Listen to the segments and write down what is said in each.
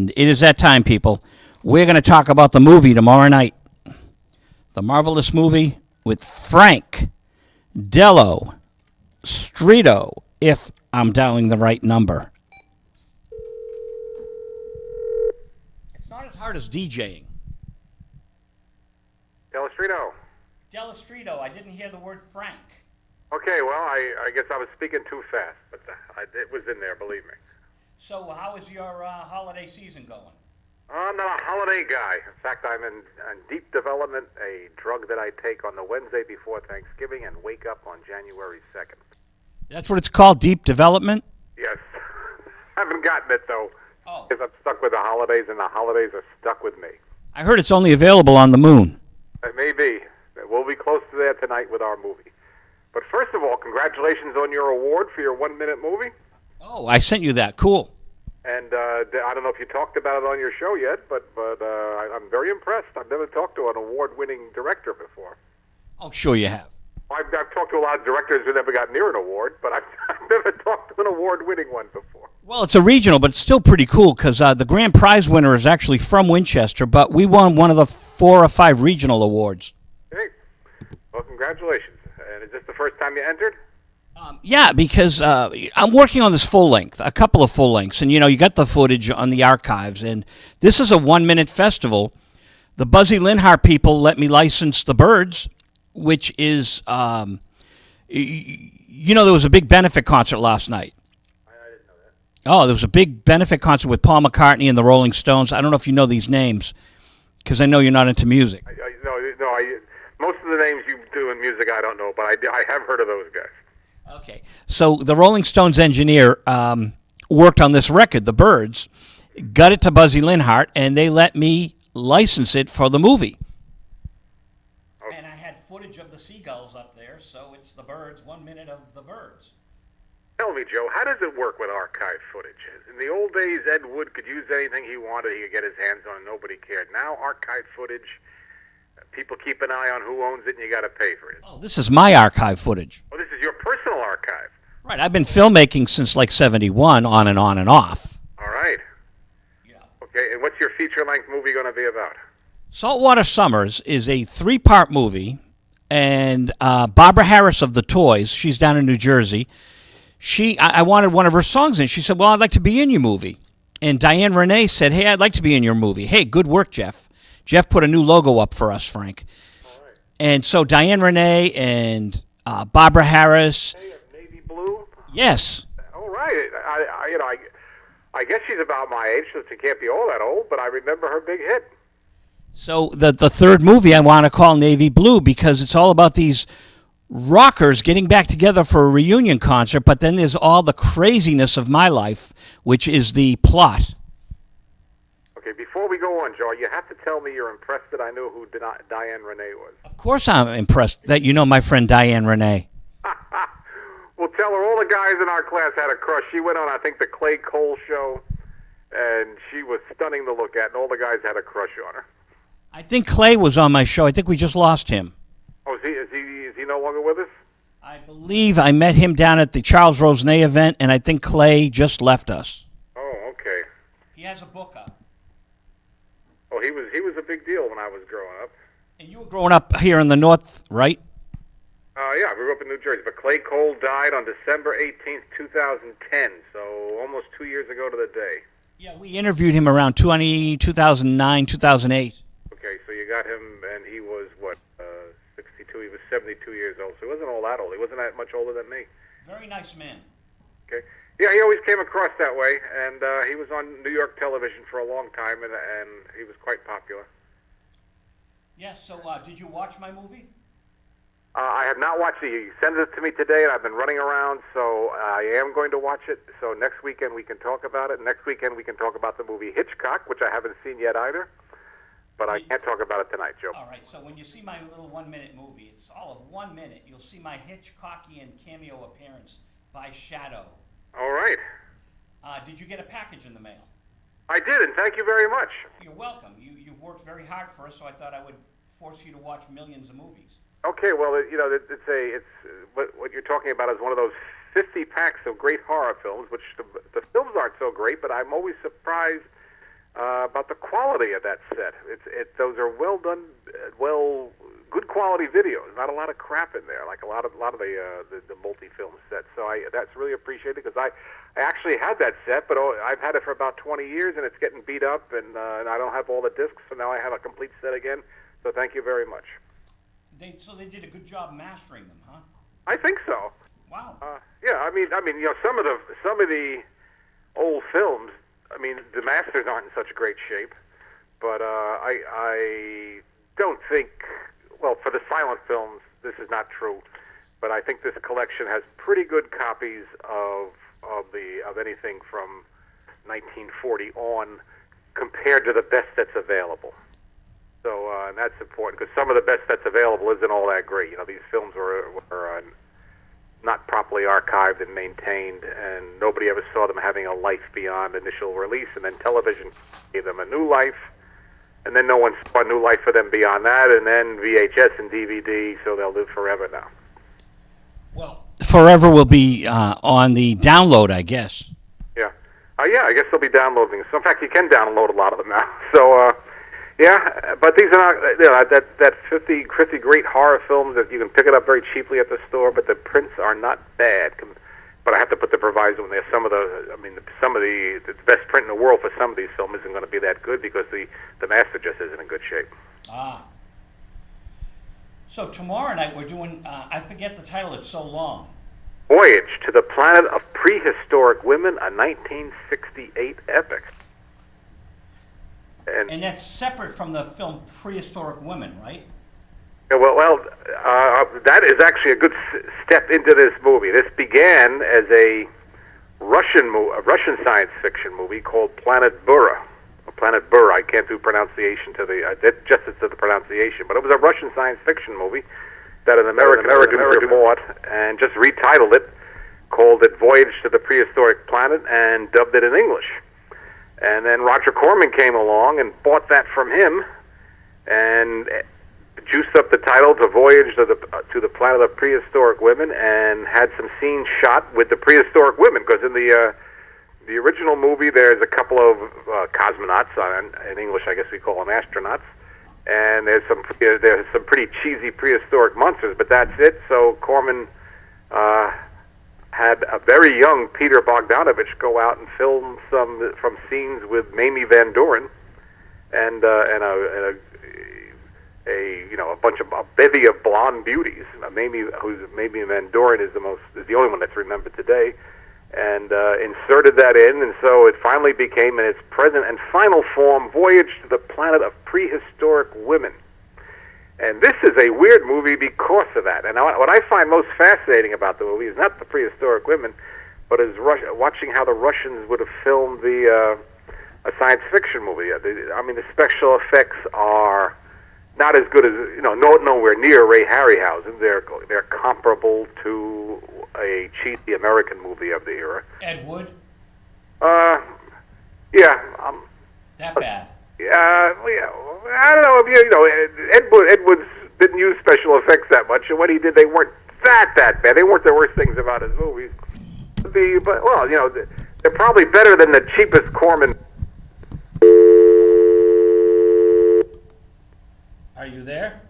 And it is that time, people. We're going to talk about the movie tomorrow night. The marvelous movie with Frank, Dello Stritto, if I'm dialing the right number. It's not as hard as DJing. Dello Stritto. Dello Stritto, I didn't hear the word Frank. Okay, well, I guess I was speaking too fast, but it was in there, believe me. So how is your holiday season going? I'm not a holiday guy. In fact, I'm in deep development, a drug that I take on the Wednesday before Thanksgiving and wake up on January 2nd. That's what it's called, deep development? Yes. Haven't gotten it, though, Oh. because I'm stuck with the holidays, and the holidays are stuck with me. I heard it's only available on the moon. It may be. We'll be close to that tonight with our movie. But first of all, congratulations on your award for your one-minute movie. Oh, I sent you that. Cool. And I don't know if you talked about it on your show yet, but I'm very impressed. I've never talked to an award-winning director before. Oh, sure you have. I've talked to a lot of directors who never got near an award, but I've never talked to an award-winning one before. Well, it's a regional, but it's still pretty cool because the grand prize winner is actually from Winchester, but we won one of the 4 or 5 regional awards. Hey, well, congratulations. And is this the first time you entered? Yeah, because I'm working on this full length, a couple of full lengths, and you got the footage on the archives, and this is a 1-minute festival. The Buzzy Linhart people let me license the Birds, which is, there was a big benefit concert last night. I didn't know that. Oh, there was a big benefit concert with Paul McCartney and the Rolling Stones. I don't know if you know these names, because I know you're not into music. Most of the names you do in music I don't know, but I have heard of those guys. Okay, so the Rolling Stones engineer worked on this record, The Birds, got it to Buzzy Linhart, and they let me license it for the movie. Okay. And I had footage of the seagulls up there, so it's The Birds, 1 minute of The Birds. Tell me, Joe, how does it work with archive footage? In the old days, Ed Wood could use anything he wanted, he could get his hands on, and nobody cared. Now, archive footage, people keep an eye on who owns it, and you got to pay for it. Oh, this is my archive footage. Oh, this is your personal archive. Right, I've been filmmaking since like 71, on and on and off. All right. Yeah. Okay, and what's your feature-length movie going to be about? Saltwater Summers is a 3-part movie, and Barbara Harris of The Toys, she's down in New Jersey, I wanted one of her songs in. She said, well, I'd like to be in your movie. And Diane Renee said, hey, I'd like to be in your movie. Hey, good work, Jeff. Jeff put a new logo up for us, Frank. All right. And so Diane Renee and Barbara Harris. Hey, Navy Blue? Yes. All right. I guess she's about my age, so she can't be all that old, but I remember her big hit. So the third movie I want to call Navy Blue because it's all about these rockers getting back together for a reunion concert, but then there's all the craziness of my life, which is the plot. Okay, before we go on, Joe, you have to tell me you're impressed that I knew who Diane Renee was. Of course I'm impressed that you know my friend Diane Renee. Well, tell her all the guys in our class had a crush. She went on, I think, the Clay Cole show, and she was stunning to look at, and all the guys had a crush on her. I think Clay was on my show. I think we just lost him. Oh, is he no longer with us? I believe I met him down at the Charles Rosenet event, and I think Clay just left us. Oh, okay. He has a book up. Oh, he was a big deal when I was growing up. And you were growing up here in the north, right? Yeah, I grew up in New Jersey, but Clay Cole died on December 18th, 2010, so almost 2 years ago to the day. Yeah, we interviewed him around 2009, 2008. Okay, so you got him, and he was, 62? He was 72 years old, so he wasn't all that old. He wasn't that much older than me. Very nice man. Okay. Yeah, he always came across that way, and he was on New York television for a long time, and he was quite popular. Yes, so did you watch my movie? I have not watched it. You sent it to me today, and I've been running around, so I am going to watch it. So next weekend we can talk about it. Next weekend we can talk about the movie Hitchcock, which I haven't seen yet either. But I can't talk about it tonight, Joe. All right, so when you see my little 1-minute movie, it's all of 1 minute. You'll see my Hitchcockian cameo appearance by Shadow. All right. Did you get a package in the mail? I did, and thank you very much. You're welcome. You've worked very hard for us, so I thought I would force you to watch millions of movies. Okay, well, it's what you're talking about is one of those 50 packs of great horror films, which the films aren't so great, but I'm always surprised about the quality of that set. Those are well done, good quality videos. Not a lot of crap in there, like a lot of the multi-film sets. So that's really appreciated, because I actually had that set, but I've had it for about 20 years, and it's getting beat up, and I don't have all the discs, so now I have a complete set again. So thank you very much. So they did a good job mastering them, huh? I think so. Wow. Yeah, I mean, some of the old films, I mean, the masters aren't in such great shape, but I don't think, well, for the silent films, this is not true, but I think this collection has pretty good copies of anything from 1940 on, compared to the best that's available. So and that's important, because some of the best that's available isn't all that great. These films were not properly archived and maintained, and nobody ever saw them having a life beyond initial release, and then television gave them a new life, and then no one saw a new life for them beyond that, and then VHS and DVD, so they'll live forever now. Well, forever will be on the download, I guess. Yeah. Yeah, I guess they'll be downloading. So, in fact, you can download a lot of them now. So, yeah, but these are not, that 50 great horror films that you can pick it up very cheaply at the store, but the prints are not bad. But I have to put the proviso in there. Some of the best print in the world for some of these films isn't going to be that good, because the master just isn't in good shape. Ah. So tomorrow night we're doing, I forget the title, it's so long. Voyage to the Planet of Prehistoric Women, a 1968 epic. And that's separate from the film Prehistoric Women, right? Yeah, well, that is actually a good step into this movie. This began as a Russian science fiction movie called Planet Burra. Planet Burra. I can't do pronunciation justice to the pronunciation, but it was a Russian science fiction movie that an American bought and just retitled it, called it Voyage to the Prehistoric Planet, and dubbed it in English. And then Roger Corman came along and bought that from him, and juiced up the title to Voyage to the Planet of Prehistoric Women, and had some scenes shot with the prehistoric women, because in the original movie there's a couple of cosmonauts, in English I guess we call them astronauts, and there's some pretty cheesy prehistoric monsters, but that's it. So Corman had a very young Peter Bogdanovich go out and film from scenes with Mamie Van Doren, and a bevy of blonde beauties. Mamie Van Doren is the only one that's remembered today, and inserted that in, and so it finally became, in its present and final form, Voyage to the Planet of Prehistoric Women. And this is a weird movie because of that. And what I find most fascinating about the movie is not the prehistoric women, but is watching how the Russians would have filmed a science fiction movie. The special effects are not as good as, nowhere near Ray Harryhausen. They're comparable to a cheesy American movie of the era. Ed Wood? Yeah. That bad? I don't know. Ed Wood didn't use special effects that much, and what he did, they weren't that bad. They weren't the worst things about his movies. They're probably better than the cheapest Corman. Are you there?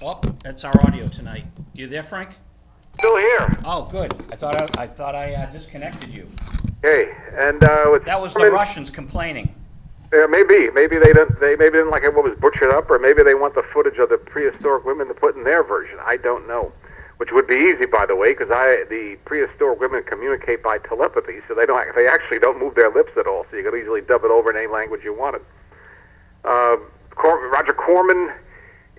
Oh, that's our audio tonight. You there, Frank? Still here. Oh, good. I thought I disconnected you. Hey, and that was the Russians complaining. Yeah, maybe they didn't like what was butchered up, or maybe they want the footage of the prehistoric women to put in their version. I don't know. Which would be easy, by the way, because the prehistoric women communicate by telepathy, so they actually don't move their lips at all. So you could easily dub it over in any language you wanted. Roger Corman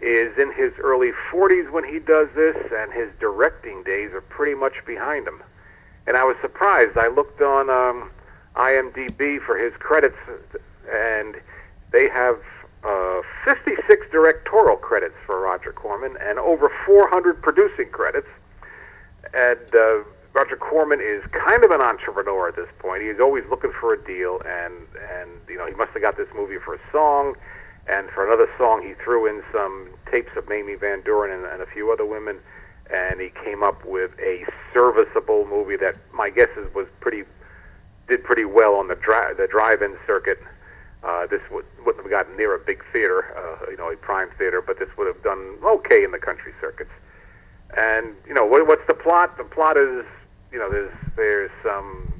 is in his early 40s when he does this, and his directing days are pretty much behind him. And I was surprised. I looked on IMDb for his credits, and they have 56 directorial credits for Roger Corman and over 400 producing credits. And Roger Corman is kind of an entrepreneur at this point. He's always looking for a deal, and he must have got this movie for a song, and for another song he threw in some tapes of Mamie Van Doren and a few other women, and he came up with a serviceable movie that my guess was pretty did pretty well on the drive-in circuit. This wouldn't have gotten near a big theater, a prime theater, but this would have done okay in the country circuits. And what's the plot? The plot is, there's some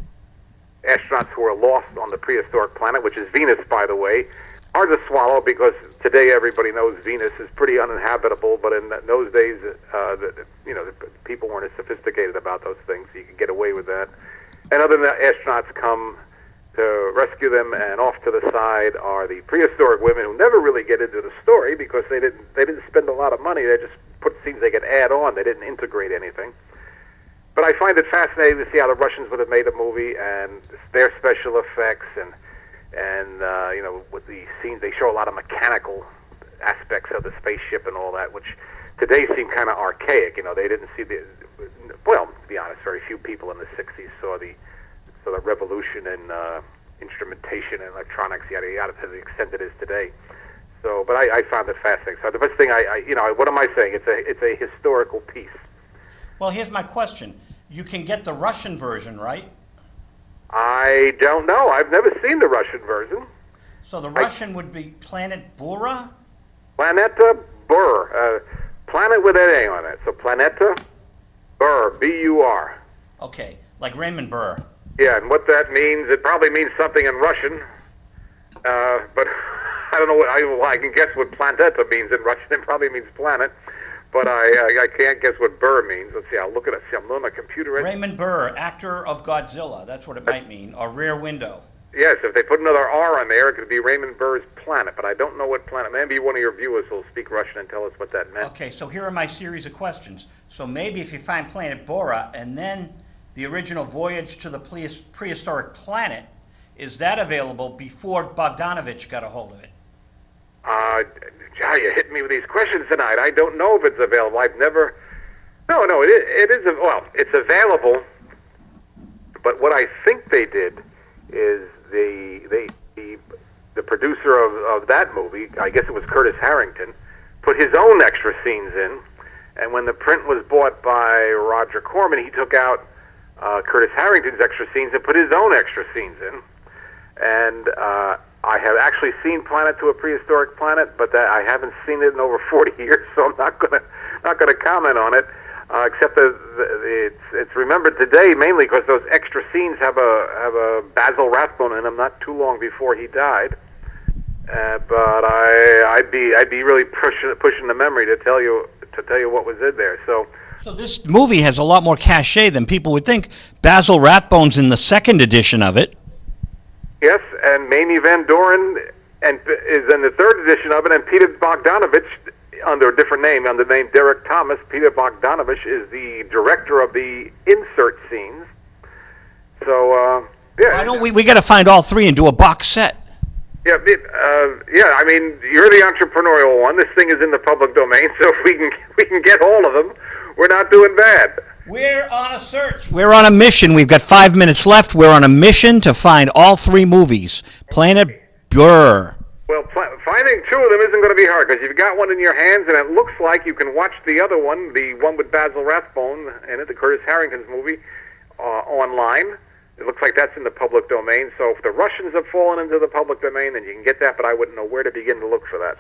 astronauts who are lost on the prehistoric planet, which is Venus, by the way. Hard to swallow because today everybody knows Venus is pretty uninhabitable, but in those days, the people weren't as sophisticated about those things, so you could get away with that. And other astronauts come to rescue them, and off to the side are the prehistoric women who never really get into the story because they didn't spend a lot of money. They just put scenes they could add on. They didn't integrate anything. But I find it fascinating to see how the Russians would have made a movie and their special effects and with the scenes they show a lot of mechanical aspects of the spaceship and all that, which today seem kind of archaic. They didn't see to be honest, very few people in the '60s saw the revolution in instrumentation and electronics, yada yada, to the extent it is today. So, but I found it fascinating. So the first thing what am I saying? It's a historical piece. Well, here's my question. You can get the Russian version, right? I don't know. I've never seen the Russian version. So the Russian would be Planet Bura? Planeta Bur. Planet with an A on it. So Planeta Bur. B-U-R. Okay, like Raymond Burr. Yeah, and what that means, it probably means something in Russian. But I don't know. I can guess what Planeta means in Russian. It probably means planet. But I can't guess what Burr means. Let's see. I'll look at it. See, I'm on my computer. Raymond Burr, actor of Godzilla. That's what it might mean. Or Rear Window. Yes, if they put another R on there, it could be Raymond Burr's planet. But I don't know what planet. Maybe one of your viewers will speak Russian and tell us what that meant. Okay, so here are my series of questions. So maybe if you find Planet Bora and then the original Voyage to the Prehistoric Planet, is that available before Bogdanovich got a hold of it? You hit me with these questions tonight. I don't know if it's available. I've never... No, it is... Well, it's available, but what I think they did is the producer of that movie, I guess it was Curtis Harrington, put his own extra scenes in, and when the print was bought by Roger Corman, he took out Curtis Harrington's extra scenes and put his own extra scenes in. And I have actually seen Planet to a Prehistoric Planet, but I haven't seen it in over 40 years, so I'm not gonna comment on it. Except that it's remembered today mainly because those extra scenes have a Basil Rathbone in them not too long before he died. But I'd be really pushing the memory to tell you what was in there. So this movie has a lot more cachet than people would think. Basil Rathbone's in the second edition of it. Yes, and Mamie Van Doren is in the third edition of it, and Peter Bogdanovich, under a different name, under the name Derek Thomas, Peter Bogdanovich is the director of the insert scenes. So, yeah. Why don't we got to find all three and do a box set? Yeah, I mean, you're the entrepreneurial one. This thing is in the public domain, so if we can get all of them, we're not doing bad. We're on a search. We're on a mission. We've got 5 minutes left. We're on a mission to find all three movies. Planet Burr. Well, finding two of them isn't going to be hard because you've got one in your hands, and it looks like you can watch the other one, the one with Basil Rathbone in it, the Curtis Harrington's movie, online. It looks like that's in the public domain. So if the Russians have fallen into the public domain, then you can get that, but I wouldn't know where to begin to look for that.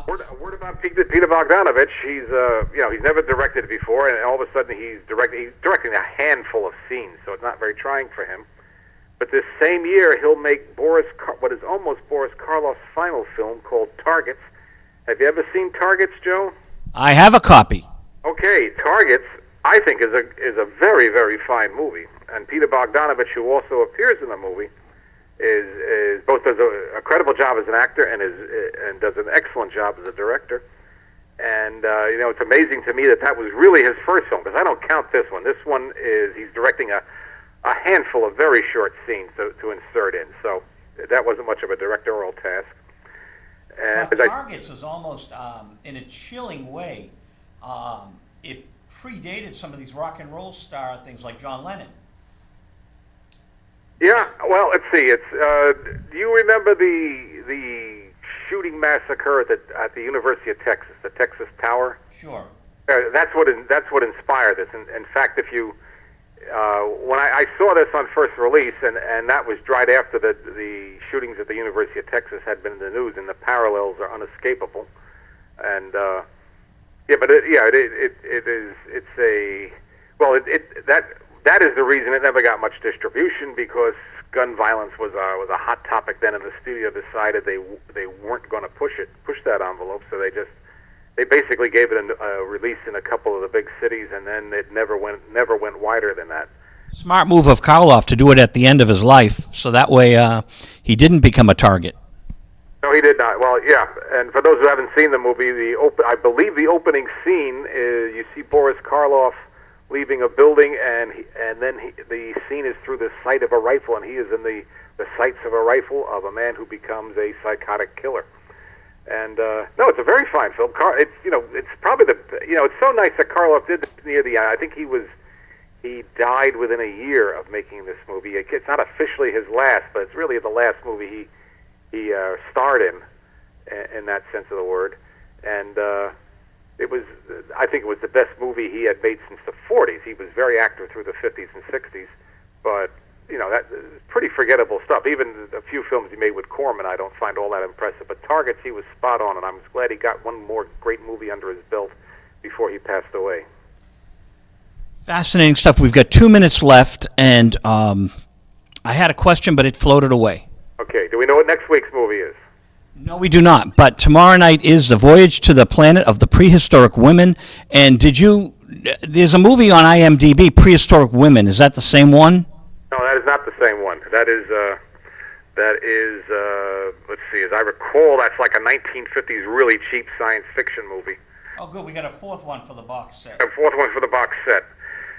Word about Peter Bogdanovich. He's never directed before, and all of a sudden he's directing a handful of scenes, so it's not very trying for him. But this same year, he'll make what is almost Boris Karloff's final film called Targets. Have you ever seen Targets, Joe? I have a copy. Okay, Targets, I think, is a very, very fine movie. And Peter Bogdanovich, who also appears in the movie, is both does a credible job as an actor and does an excellent job as a director. And it's amazing to me that was really his first film, because I don't count this one. This one he's directing a handful of very short scenes to insert in. So that wasn't much of a directorial task. And Targets is almost, in a chilling way, it predated some of these rock and roll star things like John Lennon. Yeah, well, let's see. Do you remember the shooting massacre at the University of Texas, the Texas Tower? Sure. That's what inspired this. In fact, if you when I saw this on first release, and that was right after the shootings at the University of Texas had been in the news, and the parallels are unescapable. And that is the reason it never got much distribution, because gun violence was a hot topic then, and the studio decided they weren't going to push that envelope, so they basically gave it a release in a couple of the big cities, and then it never went wider than that. Smart move of Karloff to do it at the end of his life, so that way he didn't become a target. No, he did not. Well, yeah, and for those who haven't seen the movie, I believe the opening scene is you see Boris Karloff leaving a building, and then the scene is through the sight of a rifle, and he is in the sights of a rifle of a man who becomes a psychotic killer. And no, it's a very fine film. It's probably it's so nice that Karloff did this near the end. I think he died within a year of making this movie. It's not officially his last, but it's really the last movie he starred in that sense of the word. And I think it was the best movie he had made since the 40s. He was very active through the 50s and 60s, but that pretty forgettable stuff. Even a few films he made with Corman, I don't find all that impressive. But Targets, he was spot on, and I'm glad he got one more great movie under his belt before he passed away. Fascinating stuff. We've got 2 minutes left, and I had a question, but it floated away. Okay. Do we know what next week's movie is? No, we do not. But tomorrow night is the Voyage to the Planet of the Prehistoric Women. And there's a movie on IMDb, Prehistoric Women. Is that the same one? No, that is not the same one. That is, let's see, as I recall, that's like a 1950s really cheap science fiction movie. Oh, good. We got a fourth one for the box set. A fourth one for the box set.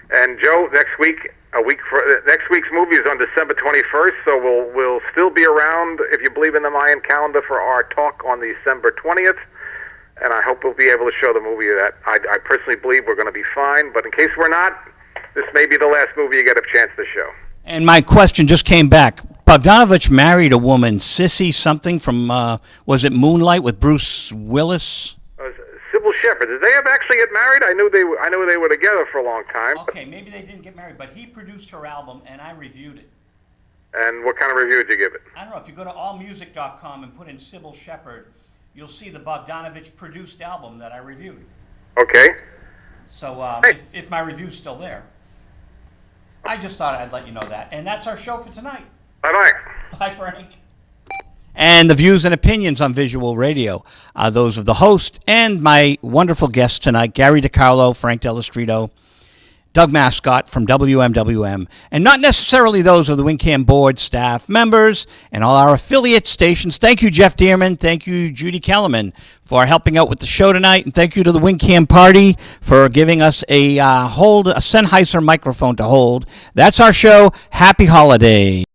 And Joe, next week's movie is on December 21st, so we'll still be around, if you believe in the Mayan calendar, for our talk on December 20th. And I hope we'll be able to show the movie that I personally believe we're going to be fine. But in case we're not, this may be the last movie you get a chance to show. And my question just came back. Bogdanovich married a woman, Sissy something from, was it Moonlight with Bruce Willis? Sybil Shepherd. Did they ever actually get married? I knew they were together for a long time. Okay, maybe they didn't get married, but he produced her album, and I reviewed it. And what kind of review did you give it? I don't know. If you go to allmusic.com and put in Sybil Shepherd, you'll see the Bogdanovich produced album that I reviewed. Okay. So if my review's still there. I just thought I'd let you know that. And that's our show for tonight. Bye-bye. Bye, Frank. And the views and opinions on Visual Radio are those of the host and my wonderful guests tonight, Gary DiCarlo, Frank Dello Stritto, Doug Mascott from WMWM, and not necessarily those of the WinCAM board, staff, members, and all our affiliate stations. Thank you, Jeff Dearman. Thank you, Judy Kellerman, for helping out with the show tonight. And thank you to the WinCAM party for giving us a Sennheiser microphone to hold. That's our show. Happy holidays.